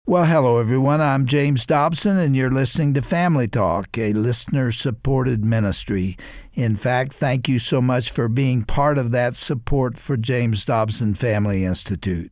Well, hello, everyone. I'm James Dobson, and you're listening to Family Talk, a listener-supported ministry. In fact, thank you so much for being part of that support for James Dobson Family Institute.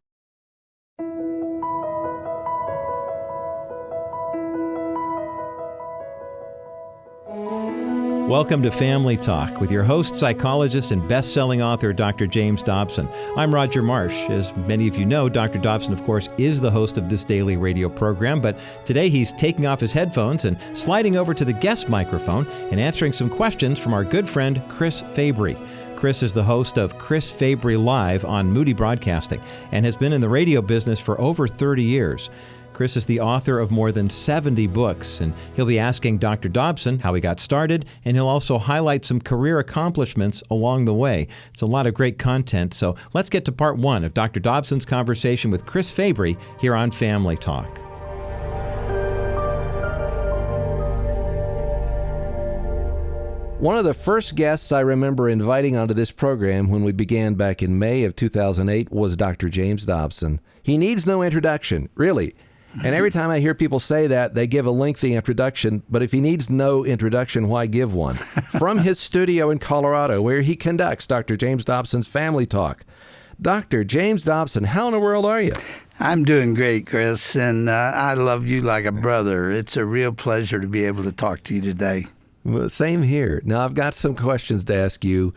Welcome to Family Talk with your host, psychologist, and best-selling author, Dr. James Dobson. I'm Roger Marsh. As many of you know, Dr. Dobson, of course, is the host of this daily radio program, but today he's taking off his headphones and sliding over to the guest microphone and answering some questions from our good friend, Chris Fabry. Chris is the host of Chris Fabry Live on Moody Broadcasting and has been in the radio business for over 30 years. Chris is the author of more than 70 books, and he'll be asking Dr. Dobson how he got started, and he'll also highlight some career accomplishments along the way. It's a lot of great content, so let's get to part one of Dr. Dobson's conversation with Chris Fabry here on Family Talk. One of the first guests I remember inviting onto this program when we began back in May of 2008 was Dr. James Dobson. He needs no introduction, really. And every time I hear people say that, they give a lengthy introduction, but if he needs no introduction, why give one? From his studio in Colorado, where he conducts Dr. James Dobson's Family Talk. Dr. James Dobson, how in the world are you? I'm doing great, Chris, and I love you like a brother. It's a real pleasure to be able to talk to you today. Well, same here. Now, I've got some questions to ask you.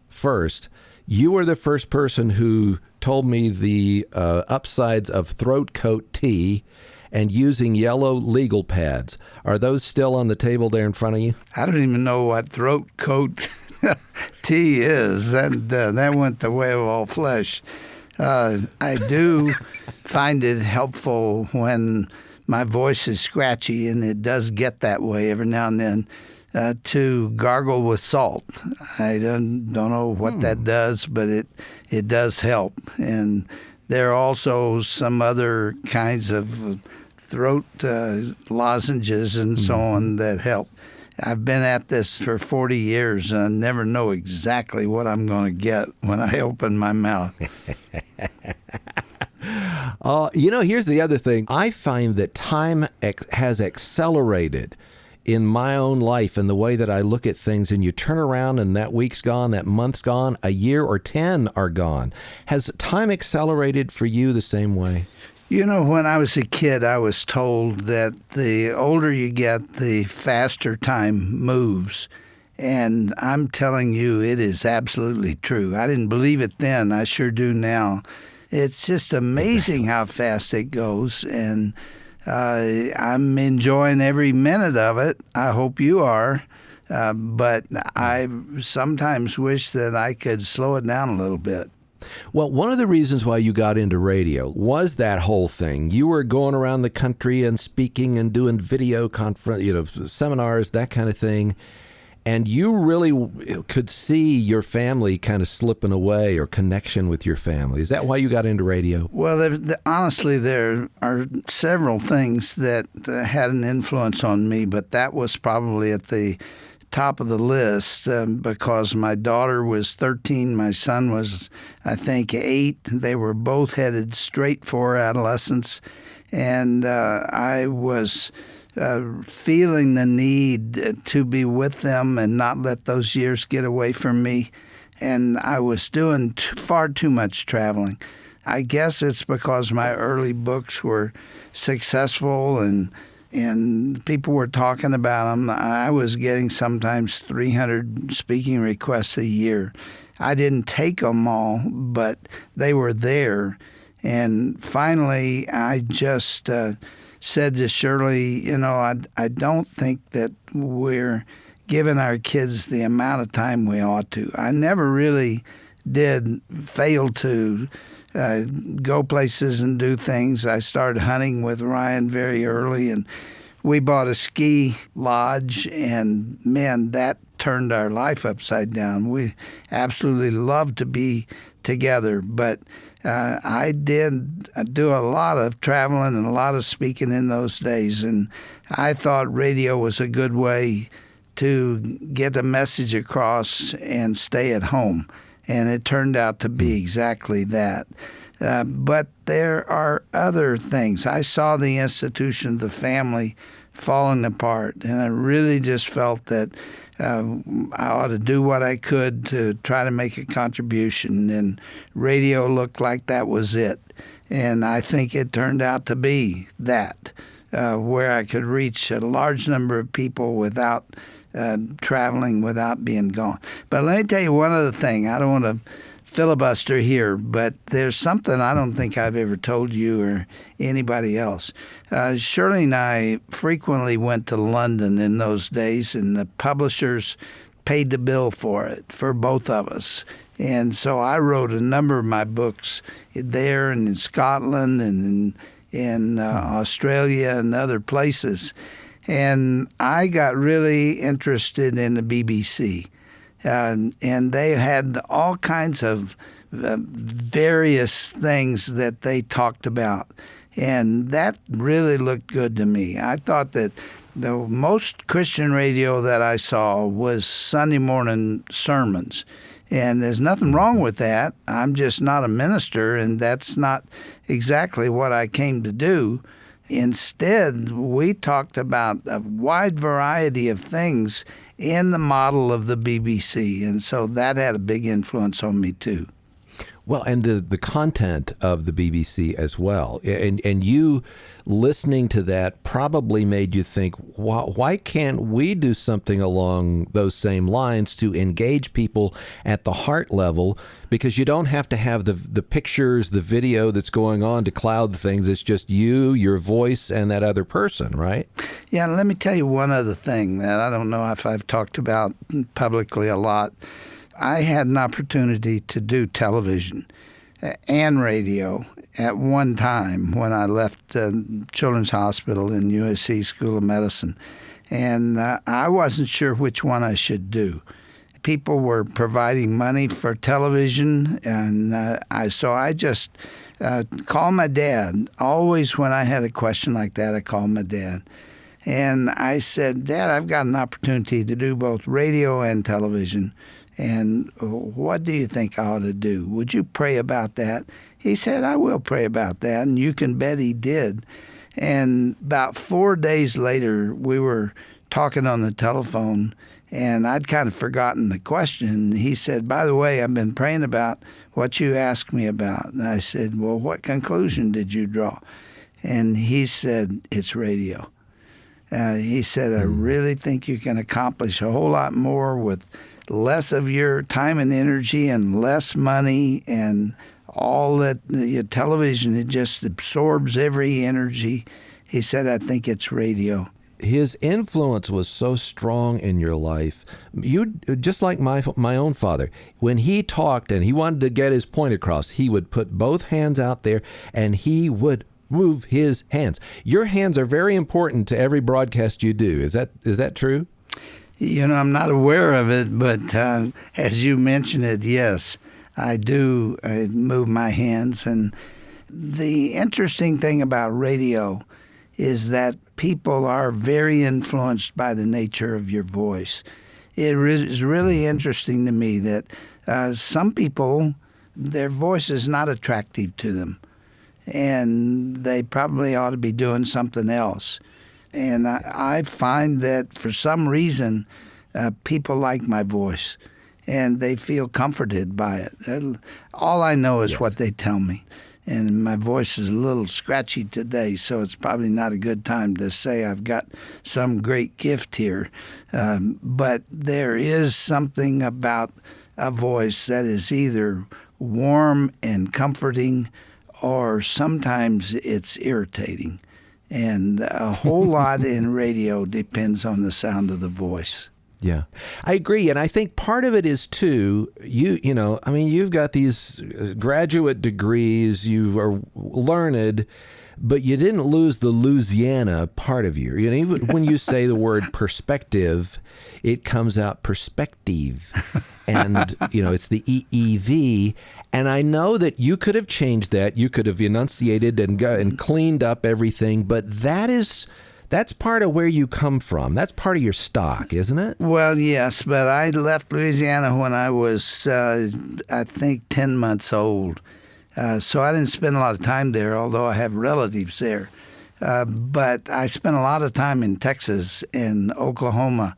First, you were the first person who told me the upsides of throat coat tea and using yellow legal pads. Are those still on the table there in front of you? I don't even know what throat coat tea is. That went the way of all flesh. I do find it helpful when my voice is scratchy, and it does get that way every now and then, to gargle with salt. I don't know what that does, but it does help. And there are also some other kinds of throat lozenges and so on that help. I've been at this for 40 years, and I never know exactly what I'm going to get when I open my mouth. Here's the other thing. I find that time has accelerated in my own life and the way that I look at things, and you turn around and that week's gone, that month's gone, a year or 10 are gone. Has time accelerated for you the same way? You know, when I was a kid, I was told that the older you get, the faster time moves. And I'm telling you, it is absolutely true. I didn't believe it then. I sure do now. It's just amazing how fast it goes. And I'm enjoying every minute of it. I hope you are. But I sometimes wish that I could slow it down a little bit. Well, one of the reasons why you got into radio was that whole thing. You were going around the country and speaking and doing video seminars, that kind of thing. And you really could see your family kind of slipping away, or connection with your family. Is that why you got into radio? Well, honestly, there are several things that had an influence on me, but that was probably at the top of the list because my daughter was 13, my son was, I think, 8. They were both headed straight for adolescence, and I was feeling the need to be with them and not let those years get away from me. And I was doing far too much traveling. I guess it's because my early books were successful and people were talking about them. I was getting sometimes 300 speaking requests a year. I didn't take them all, but they were there. And finally, I just said to Shirley, I don't think that we're giving our kids the amount of time we ought to. I never really did fail to go places and do things. I started hunting with Ryan very early, and we bought a ski lodge, and man, that turned our life upside down. We absolutely loved to be together, but I did do a lot of traveling and a lot of speaking in those days, and I thought radio was a good way to get a message across and stay at home. And it turned out to be exactly that. But there are other things. I saw the institution of the family falling apart, and I really just felt that I ought to do what I could to try to make a contribution, and radio looked like that was it. And I think it turned out to be that, where I could reach a large number of people without traveling, without being gone. But let me tell you one other thing. I don't want to filibuster here, but there's something I don't think I've ever told you or anybody else. Shirley and I frequently went to London in those days, and the publishers paid the bill for it, for both of us. And so I wrote a number of my books there and in Scotland and in Australia and other places. And I got really interested in the BBC. And they had all kinds of various things that they talked about. And that really looked good to me. I thought that the most Christian radio that I saw was Sunday morning sermons. And there's nothing wrong with that. I'm just not a minister, and that's not exactly what I came to do. Instead, we talked about a wide variety of things in the model of the BBC, and so that had a big influence on me too. Well, and the content of the BBC as well. And you listening to that probably made you think, why can't we do something along those same lines to engage people at the heart level? Because you don't have to have the pictures, the video that's going on to cloud things. It's just you, your voice, and that other person, right? Yeah, let me tell you one other thing that I don't know if I've talked about publicly a lot. I had an opportunity to do television and radio at one time when I left Children's Hospital in USC School of Medicine. And I wasn't sure which one I should do. People were providing money for television, and so I just called my dad. Always when I had a question like that, I called my dad. And I said, Dad, I've got an opportunity to do both radio and television. And what do you think I ought to do? Would you pray about that? He said, I will pray about that. And you can bet he did. And about 4 days later, we were talking on the telephone, and I'd kind of forgotten the question. He said, by the way, I've been praying about what you asked me about. And I said, well, what conclusion did you draw? And he said, it's radio. He said, I really think you can accomplish a whole lot more with less of your time and energy and less money and all that. Your television, it just absorbs every energy. He said, I think it's radio. His influence was so strong in your life. You, just like my own father, when he talked and he wanted to get his point across, he would put both hands out there and he would move his hands. Your hands are very important to every broadcast you do. Is that true? You know, I'm not aware of it, but as you mentioned it, yes, I do. I move my hands. And the interesting thing about radio is that people are very influenced by the nature of your voice. It is really interesting to me that some people, their voice is not attractive to them, and they probably ought to be doing something else. And I find that for some reason, people like my voice, and they feel comforted by it. All I know is what they tell me. And my voice is a little scratchy today, so it's probably not a good time to say I've got some great gift here. But there is something about a voice that is either warm and comforting, or sometimes it's irritating. And a whole lot in radio depends on the sound of the voice. Yeah, I agree. And I think part of it is, too, you've got these graduate degrees, you are learned, but you didn't lose the Louisiana part of you. You know, even when you say the word perspective, it comes out perspective. And, it's the EEV. And I know that you could have changed that. You could have enunciated and cleaned up everything. But that's part of where you come from. That's part of your stock, isn't it? Well, yes, but I left Louisiana when I was, I think, 10 months old. So I didn't spend a lot of time there, although I have relatives there. But I spent a lot of time in Texas and Oklahoma,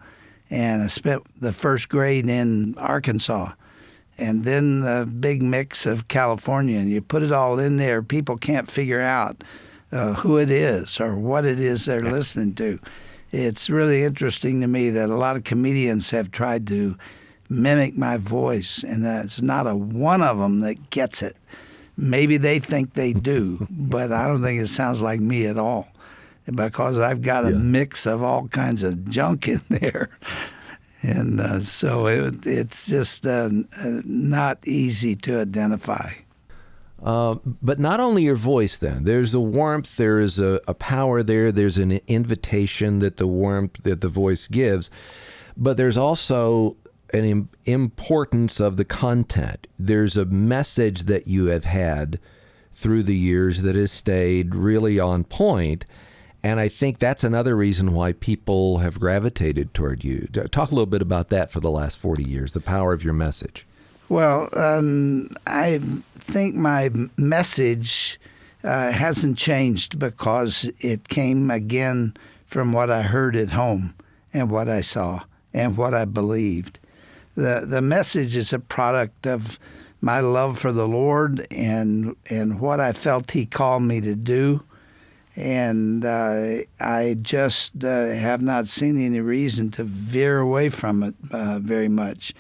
and I spent the first grade in Arkansas, and then a big mix of California. And you put it all in there, people can't figure out who it is or what it is they're listening to. It's really interesting to me that a lot of comedians have tried to mimic my voice, and that's not a one of them that gets it. Maybe they think they do, but I don't think it sounds like me at all, because I've got a mix of all kinds of junk in there. And so it's just not easy to identify. But not only your voice then. There's a warmth, there is a power there, there's an invitation that the warmth that the voice gives, but there's also an importance of the content. There's a message that you have had through the years that has stayed really on point. And I think that's another reason why people have gravitated toward you. Talk a little bit about that for the last 40 years, the power of your message. Well, I think my message hasn't changed because it came again from what I heard at home and what I saw and what I believed. The message is a product of my love for the Lord and what I felt He called me to do. And I just have not seen any reason to veer away from it very much.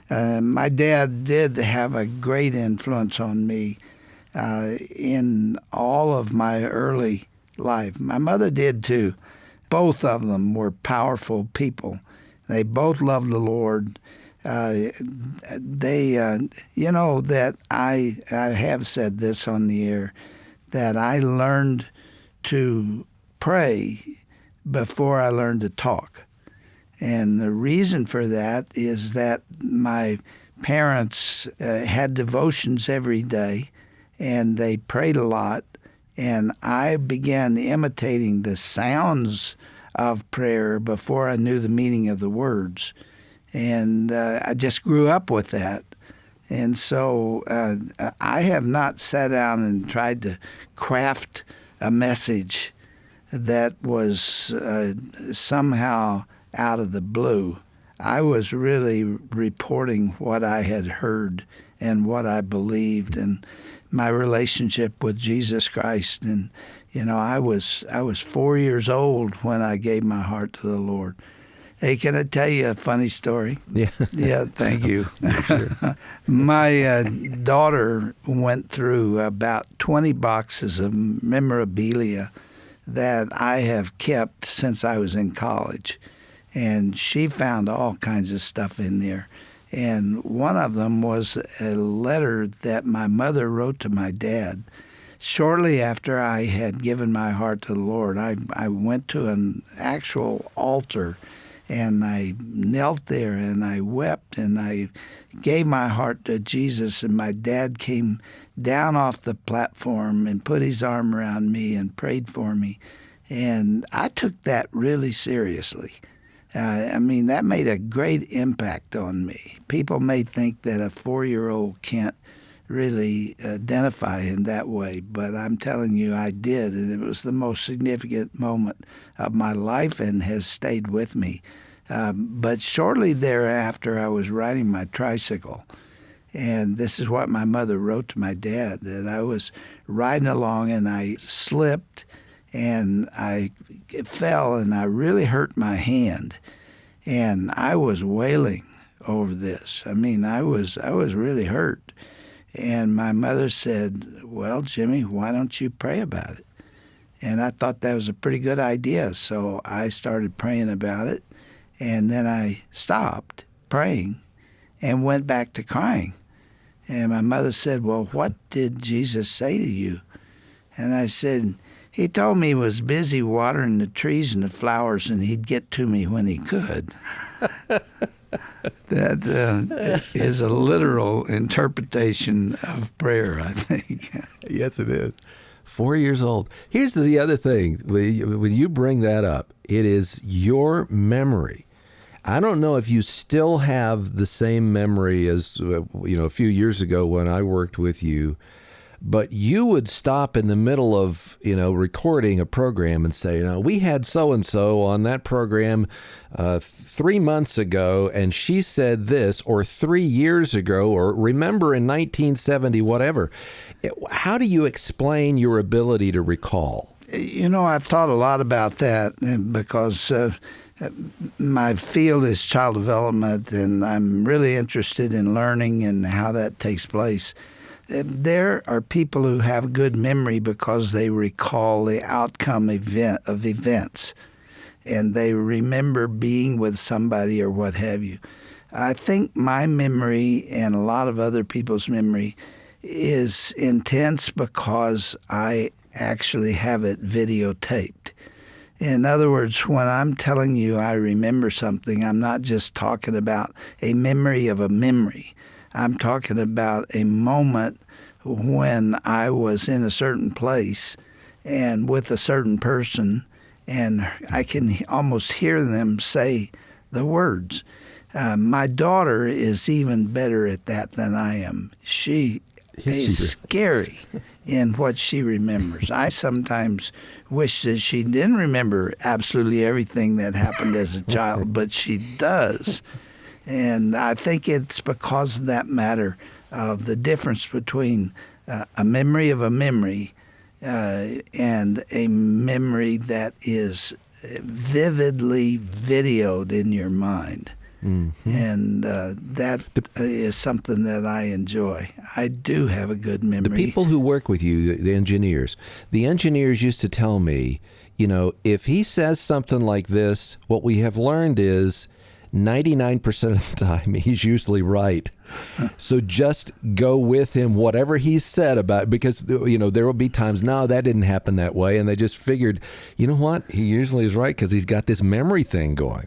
My dad did have a great influence on me in all of my early life. My mother did too. Both of them were powerful people. They both loved the Lord. You know that I have said this on the air, that I learned to pray before I learned to talk. And the reason for that is that my parents had devotions every day, and they prayed a lot, and I began imitating the sounds of prayer before I knew the meaning of the words. And I just grew up with that. And so I have not sat down and tried to craft a message that was somehow out of the blue. I was really reporting what I had heard and what I believed and my relationship with Jesus Christ. And, you know, I was 4 years old when I gave my heart to the Lord. Hey, can I tell you a funny story? Yeah. Yeah, thank you. Sure. My daughter went through about 20 boxes of memorabilia that I have kept since I was in college. And she found all kinds of stuff in there. And one of them was a letter that my mother wrote to my dad. Shortly after I had given my heart to the Lord, I went to an actual altar, and I knelt there and I wept and I gave my heart to Jesus. And my dad came down off the platform and put his arm around me and prayed for me. And I took that really seriously. I mean, that made a great impact on me. People may think that a 4-year-old can't really identify in that way, but I'm telling you, I did, and it was the most significant moment of my life and has stayed with me. But shortly thereafter, I was riding my tricycle, and this is what my mother wrote to my dad, that I was riding along and I slipped and I fell and I really hurt my hand, and I was wailing over this. I mean, I was really hurt. And my mother said, well, Jimmy, why don't you pray about it? And I thought that was a pretty good idea. So I started praying about it. And then I stopped praying and went back to crying. And my mother said, well, what did Jesus say to you? And I said, he told me he was busy watering the trees and the flowers and he'd get to me when he could. That is a literal interpretation of prayer, I think. Yes, it is. 4 years old. Here's the other thing. When you bring that up, it is your memory. I don't know if you still have the same memory as, a few years ago when I worked with you. but you would stop in the middle of, recording a program and say, we had so-and-so on that program 3 months ago, and she said this, or 3 years ago, or remember in 1970, whatever. How do you explain your ability to recall? I've thought a lot about that because my field is child development, and I'm really interested in learning and how that takes place. There are people who have good memory because they recall the outcome of events, and they remember being with somebody or what have you. I think my memory and a lot of other people's memory is intense because I actually have it videotaped. In other words, when I'm telling you I remember something, I'm not just talking about a memory of a memory. I'm talking about a moment when I was in a certain place and with a certain person, and I can almost hear them say the words. My daughter is even better at that than I am. She is scary in what she remembers. I sometimes wish that she didn't remember absolutely everything that happened as a child, but she does. And I think it's because of that matter of the difference between a memory of a memory and a memory that is vividly videoed in your mind. Mm-hmm. And that is something that I enjoy. I do have a good memory. The people who work with you, the engineers used to tell me, if he says something like this, what we have learned is 99% of the time, he's usually right. So just go with him, whatever he said about, because, there will be times, no, that didn't happen that way. And they just figured, you know what? He usually is right because he's got this memory thing going.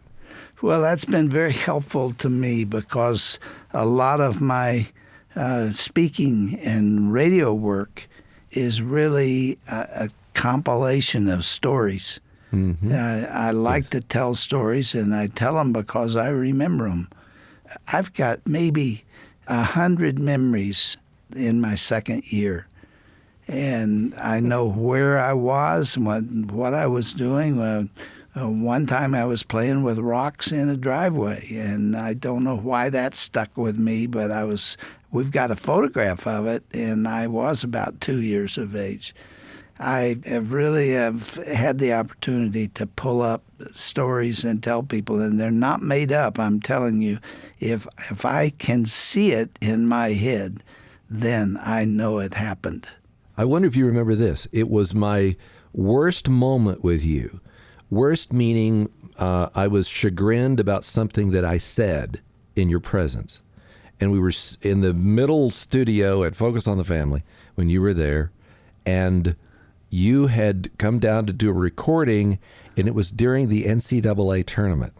Well, that's been very helpful to me because a lot of my speaking and radio work is really a compilation of stories. Mm-hmm. I like to tell stories, and I tell them because I remember them. I've got maybe 100 memories in my second year, and I know where I was and what I was doing. One time I was playing with rocks in a driveway, and I don't know why that stuck with me, but we've got a photograph of it, and I was about 2 years of age. I have really had the opportunity to pull up stories and tell people, and they're not made up. I'm telling you, if I can see it in my head, then I know it happened. I wonder if you remember this. It was my worst moment with you. Worst meaning I was chagrined about something that I said in your presence. And we were in the middle studio at Focus on the Family when you were there, and you had come down to do a recording, and it was during the NCAA tournament.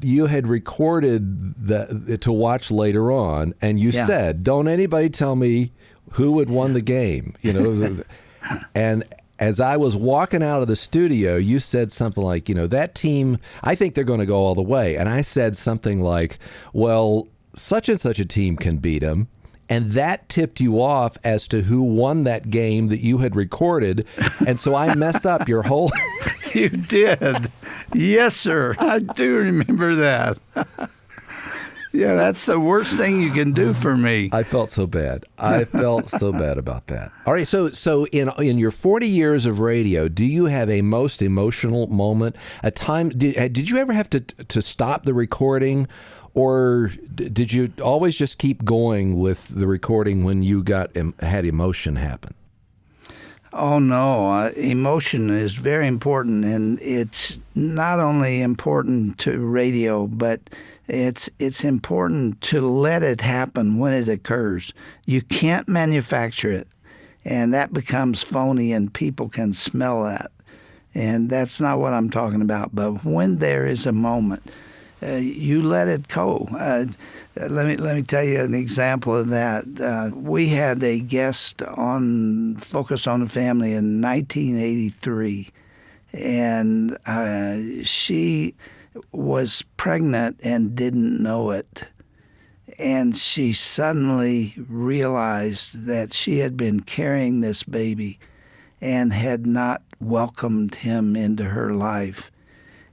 You had recorded to watch later on, and you said, "Don't anybody tell me who had won the game." And as I was walking out of the studio, you said something like, that team, I think they're going to go all the way. And I said something like, well, such and such a team can beat them. And that tipped you off as to who won that game that you had recorded. And so I messed up your whole... You did. Yes, sir. I do remember that. Yeah, that's the worst thing you can do for me. I felt so bad. I felt so bad about that. All right, so in your 40 years of radio, do you have a most emotional moment? A time? Did you ever have to stop the recording, or did you always just keep going with the recording when you had emotion happen? Oh, no. Emotion is very important, and it's not only important to radio, but it's important to let it happen when it occurs. You can't manufacture it, and that becomes phony, and people can smell that. And that's not what I'm talking about. But when there is a moment, you let it go. Let me tell you an example of that. We had a guest on Focus on the Family in 1983, and she was pregnant and didn't know it. And she suddenly realized that she had been carrying this baby and had not welcomed him into her life.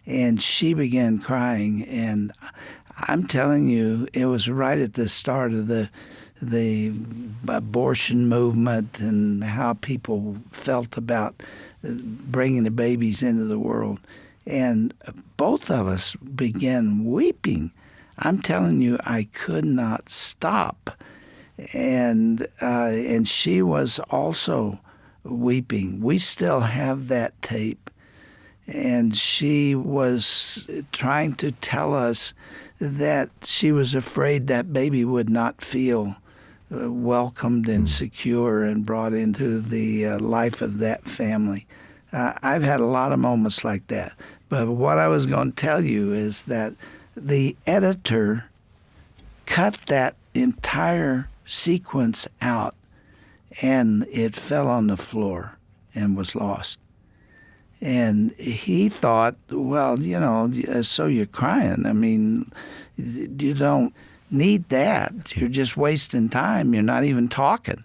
And she began crying. And I'm telling you, it was right at the start of the abortion movement and how people felt about bringing the babies into the world. And both of us began weeping. I'm telling you, I could not stop. And she was also weeping. We still have that tape. And she was trying to tell us that she was afraid that baby would not feel welcomed and secure and brought into the life of that family. I've had a lot of moments like that. But what I was going to tell you is that the editor cut that entire sequence out, and it fell on the floor and was lost. And he thought, well, so you're crying. I mean, you don't need that. You're just wasting time. You're not even talking.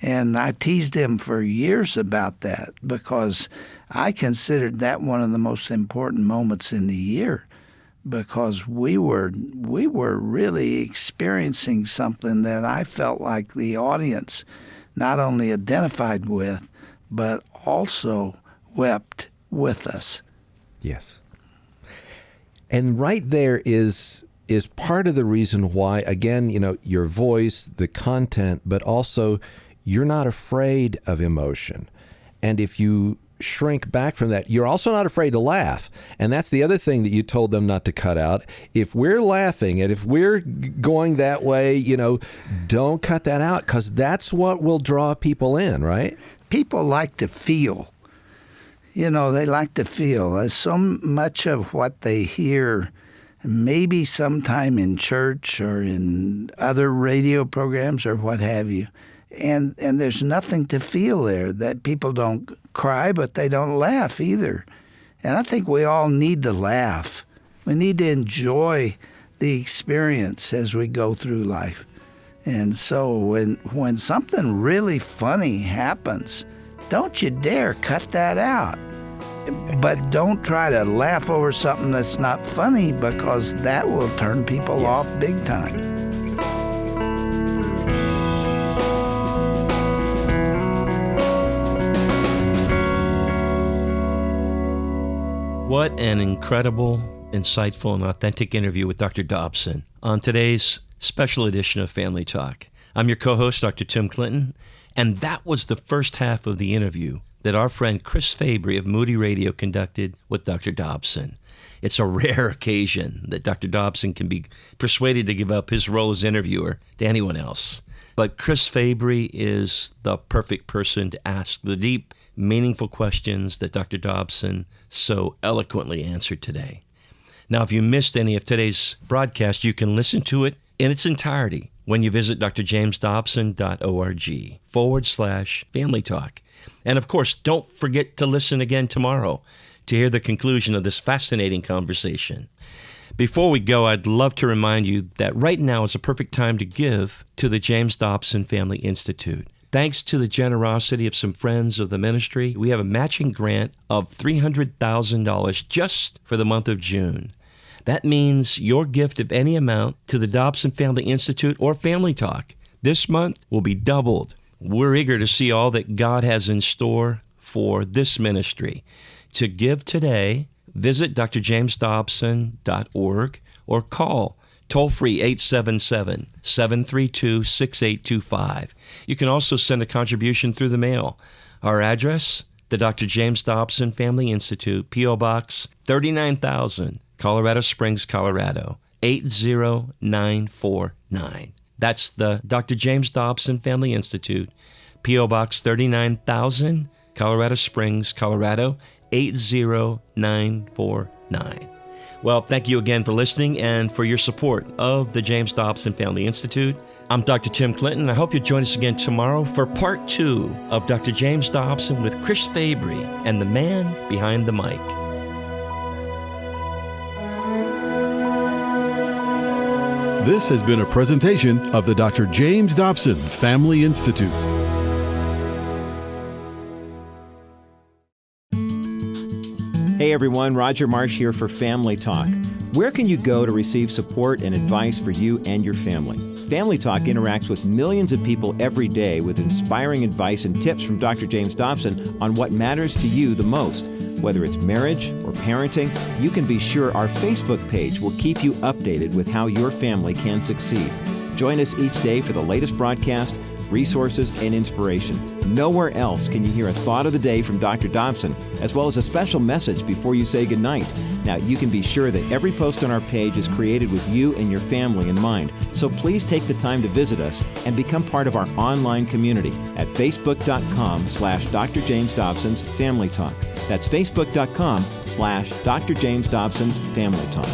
And I teased him for years about that because I considered that one of the most important moments in the year, because we were really experiencing something that I felt like the audience not only identified with, but also wept with us. Yes. And right there is part of the reason why, again, your voice, the content, but also you're not afraid of emotion. And if you shrink back from that, you're also not afraid to laugh. And that's the other thing that you told them not to cut out. If we're laughing and if we're going that way, don't cut that out, because that's what will draw people in, right? People like to feel. They like to feel. So much of what they hear, maybe sometime in church or in other radio programs or what have you, and there's nothing to feel there. That people don't cry, but they don't laugh either. And I think we all need to laugh. We need to enjoy the experience as we go through life. And so when something really funny happens, don't you dare cut that out. But don't try to laugh over something that's not funny, because that will turn people off big time. What an incredible, insightful, and authentic interview with Dr. Dobson on today's special edition of Family Talk. I'm your co-host, Dr. Tim Clinton, and that was the first half of the interview that our friend Chris Fabry of Moody Radio conducted with Dr. Dobson. It's a rare occasion that Dr. Dobson can be persuaded to give up his role as interviewer to anyone else. But Chris Fabry is the perfect person to ask the deep, meaningful questions that Dr. Dobson so eloquently answered today. Now, if you missed any of today's broadcast, you can listen to it in its entirety when you visit drjamesdobson.org/Family Talk. And of course, don't forget to listen again tomorrow to hear the conclusion of this fascinating conversation. Before we go, I'd love to remind you that right now is a perfect time to give to the James Dobson Family Institute. Thanks to the generosity of some friends of the ministry, we have a matching grant of $300,000 just for the month of June. That means your gift of any amount to the Dobson Family Institute or Family Talk this month will be doubled. We're eager to see all that God has in store for this ministry. To give today, visit drjamesdobson.org or call toll-free 877-732-6825. You can also send a contribution through the mail. Our address, the Dr. James Dobson Family Institute, P.O. Box 39,000, Colorado Springs, Colorado, 80949. That's the Dr. James Dobson Family Institute, P.O. Box 39,000, Colorado Springs, Colorado, 80949. Well, thank you again for listening and for your support of the James Dobson Family Institute. I'm Dr. Tim Clinton. I hope you'll join us again tomorrow for part 2 of Dr. James Dobson with Chris Fabry and the man behind the mic. This has been a presentation of the Dr. James Dobson Family Institute. Hey everyone, Roger Marsh here for Family Talk. Where can you go to receive support and advice for you and your family? Family Talk interacts with millions of people every day with inspiring advice and tips from Dr. James Dobson on what matters to you the most. Whether it's marriage or parenting, you can be sure our Facebook page will keep you updated with how your family can succeed. Join us each day for the latest broadcast, resources, and inspiration. Nowhere else can you hear a thought of the day from Dr. Dobson, as well as a special message before you say goodnight. Now, you can be sure that every post on our page is created with you and your family in mind. So please take the time to visit us and become part of our online community at facebook.com/Dr. James Dobson's Family Talk. That's facebook.com/Dr. James Dobson's Family Talk.